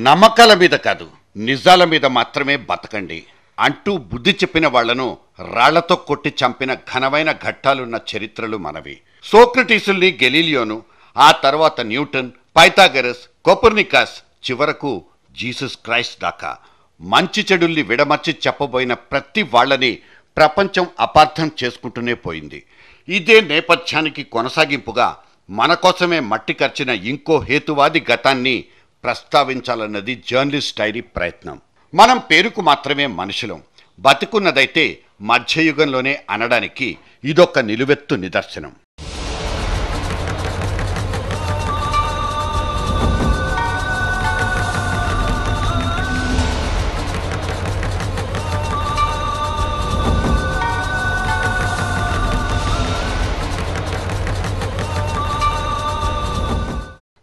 నమ్మకాల మీద కాదు, నిజాల మీద మాత్రమే బతకండి అంటూ బుద్ధి చెప్పిన వాళ్లను రాళ్లతో కొట్టి చంపిన ఘనమైన ఘట్టాలున్న చరిత్రలు మనవి. సోక్రటీసుల్ని, గెలీలియోను, ఆ తర్వాత న్యూటన్, పైథాగరస్, కోపర్నికస్, చివరకు జీసస్ క్రైస్ట్ దాకా మంచి చెడుల్ని విడమర్చి చెప్పబోయిన ప్రతి వాళ్ళని ప్రపంచం అపార్థం చేసుకుంటూనే పోయింది. ఇదే నేపథ్యానికి కొనసాగింపుగా మన కోసమే మట్టి కర్చిన ఇంకో హేతువాది గతాన్ని ప్రస్తావించాలన్నది జర్నలిస్ట్ డైరీ ప్రయత్నం. మనం పేరుకు మాత్రమే మనుషులం, బతికున్నదైతే మధ్యయుగంలోనే అనడానికి ఇదొక నిలువెత్తు నిదర్శనం.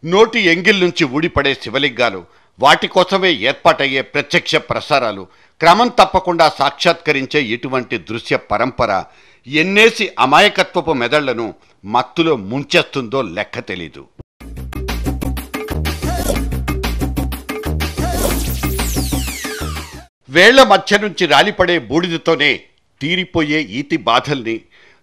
నోటి ఎంగిల్ నుంచి ఊడిపడే శివలింగాలు, వాటి కోసమే ఏర్పాటయ్యే ప్రత్యక్ష ప్రసారాలు, క్రమం తప్పకుండా సాక్షాత్కరించే ఇటువంటి దృశ్య పరంపర ఎన్నేసి అమాయకత్వపు మెదళ్లను మత్తులో ముంచేస్తుందో లెక్క తెలీదు. వేళ్ల మధ్య నుంచి రాలిపడే బూడిదతోనే తీరిపోయే ఈతి బాధల్ని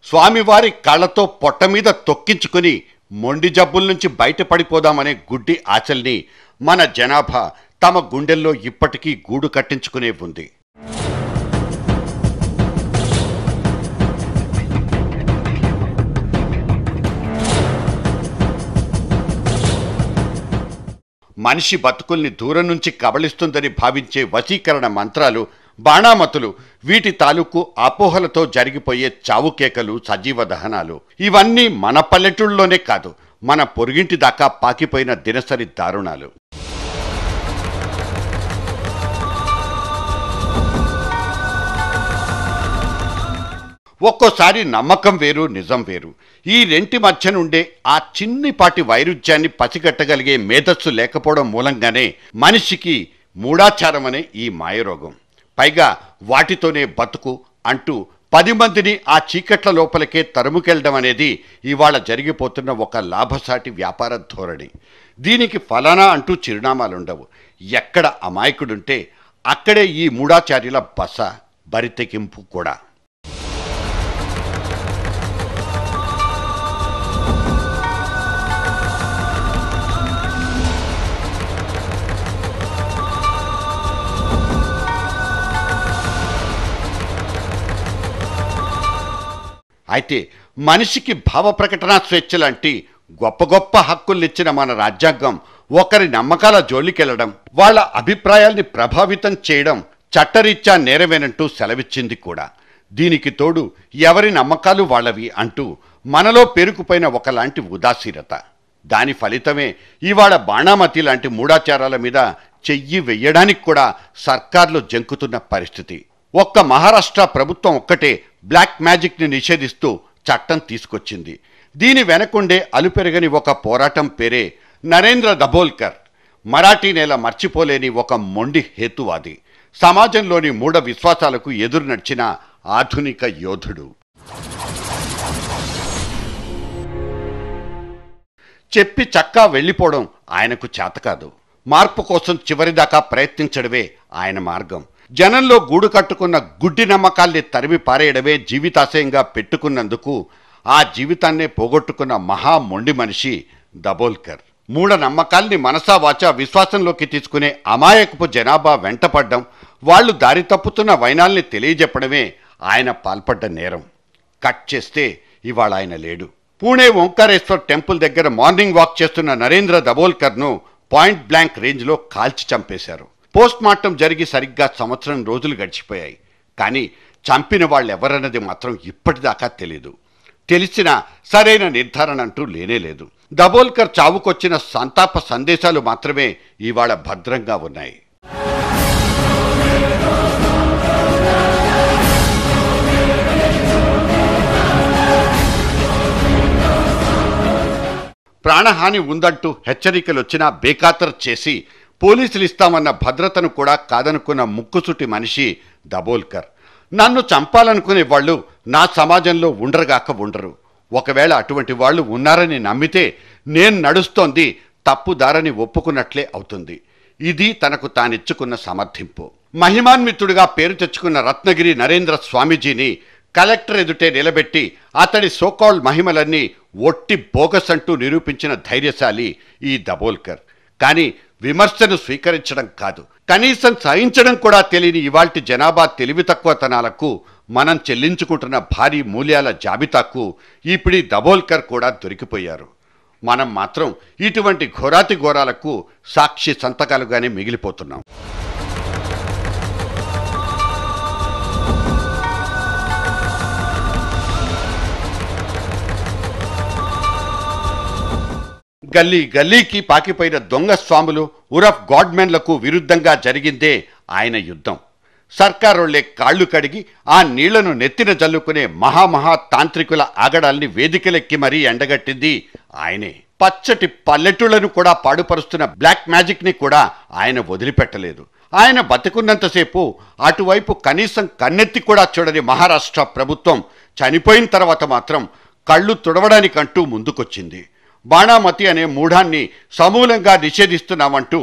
స్వామివారి కళ్ళతో పొట్ట మీద తొక్కించుకుని మొండి జబ్బుల నుంచి బయటపడిపోదామనే గుడ్డి ఆశల్ని మన జనాభా తమ గుండెల్లో ఇప్పటికీ గూడు కట్టించుకునే ఉంది. మనిషి బతుకుల్ని దూరం నుంచి కబళిస్తుందని భావించే వశీకరణ మంత్రాలు, బాణామతులు, వీటి తాలూకు అపోహలతో జరిగిపోయే చావుకేకలు, సజీవ దహనాలు, ఇవన్నీ మన పల్లెటూళ్ళలోనే కాదు, మన పొరుగింటి దాకా పాకిపోయిన దినసరి దారుణాలు. ఒక్కోసారి నమ్మకం వేరు, నిజం వేరు. ఈ రెంటి మధ్య నుండే ఆ చిన్నిపాటి వైరుధ్యాన్ని పసిగట్టగలిగే మేధస్సు లేకపోవడం మూలంగానే మనిషికి మూఢాచారం అనే ఈ మాయరోగం. పైగా వాటితోనే బతుకు అంటూ 10 మందిని ఆ చీకట్ల లోపలికే తరుముకెళ్ళడం అనేది ఇవాళ జరిగిపోతున్న ఒక లాభసాటి వ్యాపార ధోరణి. దీనికి ఫలానా అంటూ చిరునామాలుండవు. ఎక్కడ అమాయకుడుంటే అక్కడే ఈ మూఢాచార్యుల బస, బరితెకింపు కూడా. అయితే మనిషికి భావ ప్రకటనా స్వేచ్ఛ లాంటి గొప్ప గొప్ప హక్కుల్నిచ్చిన మన రాజ్యాంగం ఒకరి నమ్మకాల జోలికెళ్లడం, వాళ్ళ అభిప్రాయాల్ని ప్రభావితం చేయడం చట్టరీత్యా నేరమేనంటూ సెలవిచ్చింది కూడా. దీనికి తోడు ఎవరి నమ్మకాలు వాళ్ళవి అంటూ మనలో పేరుకుపోయిన ఒకలాంటి ఉదాసీనత. దాని ఫలితమే ఇవాళ బాణామతి లాంటి మూఢాచారాల మీద చెయ్యి వెయ్యడానికి కూడా సర్కార్లు జంకుతున్న పరిస్థితి. ఒక్క మహారాష్ట్ర ప్రభుత్వం ఒక్కటే బ్లాక్ మ్యాజిక్ని నిషేధిస్తూ చట్టం తీసుకొచ్చింది. దీని వెనకుండే అలుపెరగని ఒక పోరాటం పేరే నరేంద్ర దబోల్కర్. మరాఠీ నేల మర్చిపోలేని ఒక మొండి హేతువాది, సమాజంలోని మూఢ విశ్వాసాలకు ఎదురు నడిచిన ఆధునిక యోధుడు. చెప్పి చక్కా వెళ్ళిపోవడం ఆయనకు చేతకాదు. మార్పు కోసం చివరిదాకా ప్రయత్నించడమే ఆయన మార్గం. జనంలో గూడు కట్టుకున్న గుడ్డి నమ్మకాల్ని తరిమి పారేయడమే జీవితాశయంగా పెట్టుకున్నందుకు ఆ జీవితాన్నే పోగొట్టుకున్న మహా మొండి మనిషి దబోల్కర్. మూఢ నమ్మకాల్ని మనసా వాచా విశ్వాసంలోకి తీసుకునే అమాయకపు జనాభా వెంటపడ్డం, వాళ్లు దారి తప్పుతున్న వైనాల్ని తెలియజెప్పడమే ఆయన పాల్పడ్డ నేరం. కట్ చేస్తే ఇవాళ ఆయన లేడు. పూణే ఓంకారేశ్వర్ టెంపుల్ దగ్గర మార్నింగ్ వాక్ చేస్తున్న నరేంద్ర దబోల్కర్ను పాయింట్ బ్లాంక్ రేంజ్లో కాల్చి చంపేశారు. పోస్ట్ మార్టం జరిగి సరిగ్గా 1 సంవత్సరం రోజులు గడిచిపోయాయి. కానీ చంపిన వాళ్ళెవరన్నది మాత్రం ఇప్పటిదాకా తెలీదు. తెలిసిన సరైన నిర్ధారణ అంటూ లేనేలేదు. దబోల్కర్ చావుకొచ్చిన సంతాప సందేశాలు మాత్రమే ఇవాళ భద్రంగా ఉన్నాయి. ప్రాణహాని ఉందంటూ హెచ్చరికలొచ్చినా బేఖాతరు చేసి పోలీసులు ఇస్తామన్న భద్రతను కూడా కాదనుకున్న ముక్కుసుటి మనిషి దబోల్కర్. నన్ను చంపాలనుకునే వాళ్ళు నా సమాజంలో ఉండరుగాక ఉండరు. ఒకవేళ అటువంటి వాళ్ళు ఉన్నారని నమ్మితే నేను నడుస్తోంది తప్పుదారని ఒప్పుకున్నట్లే అవుతుంది. ఇది తనకు తానిచ్చుకున్న సమర్థింపు. మహిమాన్వితుడిగా పేరు తెచ్చుకున్న రత్నగిరి నరేంద్ర స్వామీజీని కలెక్టర్ ఎదుటే నిలబెట్టి అతడి సోకాల్డ్ మహిమలన్నీ ఒట్టి బోగస్ అంటూ నిరూపించిన ధైర్యశాలి ఈ దబోల్కర్. కానీ విమర్శను స్వీకరించడం కాదు, కనీసం సహించడం కూడా తెలియని ఇవాల్టి జనాభా తెలివి తక్కువతనాలకు, మనం చెల్లించుకుంటున్న భారీ మూల్యాల జాబితాకు ఇప్పుడు దబోల్కర్ కూడా దొరికిపోయారు. మనం మాత్రం ఇటువంటి ఘోరాతి ఘోరాలకు సాక్షి సంతకాలుగానే మిగిలిపోతున్నాం. గల్లీ గల్లీకి పాకిపోయిన దొంగ స్వాములు ఉరఫ్ గాడ్మెన్లకు విరుద్ధంగా జరిగిందే ఆయన యుద్ధం. సర్కారోళ్లే కాళ్లు కడిగి ఆ నీళ్లను నెత్తిన జల్లుకునే మహామహా తాంత్రికుల ఆగడాల్ని వేదికలెక్కి మరీ ఎండగట్టింది ఆయనే. పచ్చటి పల్లెటూళ్లను కూడా పాడుపరుస్తున్న బ్లాక్ మ్యాజిక్ ని కూడా ఆయన వదిలిపెట్టలేదు. ఆయన బతికున్నంతసేపు అటువైపు కనీసం కన్నెత్తి కూడా చూడని మహారాష్ట్ర ప్రభుత్వం చనిపోయిన తర్వాత మాత్రం కళ్ళు తుడవడానికంటూ ముందుకొచ్చింది. బాణామతి అనే మూఢాన్ని సమూలంగా నిషేధిస్తున్నామంటూ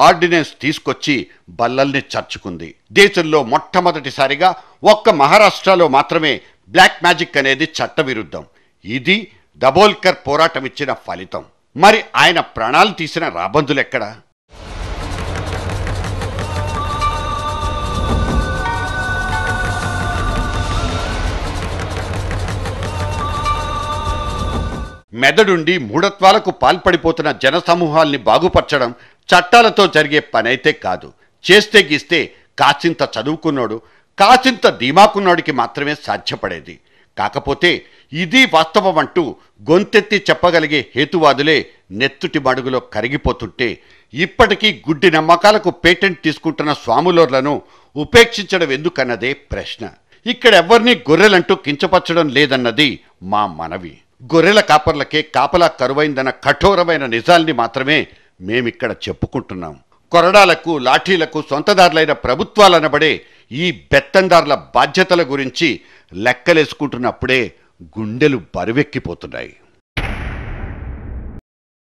ఆర్డినెన్స్ తీసుకొచ్చి బల్లల్ని చర్చుకుంది. దేశంలో మొట్టమొదటిసారిగా ఒక్క మహారాష్ట్రలో మాత్రమే బ్లాక్ మ్యాజిక్ అనేది చట్టవిరుద్ధం. ఇది దబోల్కర్ పోరాటం ఇచ్చిన ఫలితం. మరి ఆయన ప్రాణాలు తీసిన రాబందులెక్కడా? మెదడుండి మూఢత్వాలకు పాల్పడిపోతున్న జనసమూహాల్ని బాగుపరచడం చట్టాలతో జరిగే పనైతే కాదు. చేస్తే గీస్తే కాసింత చదువుకున్నాడు, కాసింత ధీమాకున్నాడికి మాత్రమే సాధ్యపడేది. కాకపోతే ఇది వాస్తవం అంటూ గొంతెత్తి చెప్పగలిగే హేతువాదులే నెత్తుటి మడుగులో కరిగిపోతుంటే ఇప్పటికీ గుడ్డి నమ్మకాలకు పేటెంట్ తీసుకుంటున్న స్వాములోర్లను ఉపేక్షించడం ఎందుకన్నదే ప్రశ్న. ఇక్కడెవ్వరినీ గొర్రెలంటూ కించపరచడం లేదన్నది మా మనవి. గొర్రెల కాపర్లకే కాపలా కరువైందన్న కఠోరమైన నిజాల్ని మాత్రమే మేమిక్కడ చెప్పుకుంటున్నాం. కొరడాలకు లాఠీలకు సొంతదారులైన ప్రభుత్వాలనబడే ఈ బెత్తందారుల బాధ్యతల గురించి లెక్కలేసుకుంటున్నప్పుడే గుండెలు బరువెక్కిపోతున్నాయి.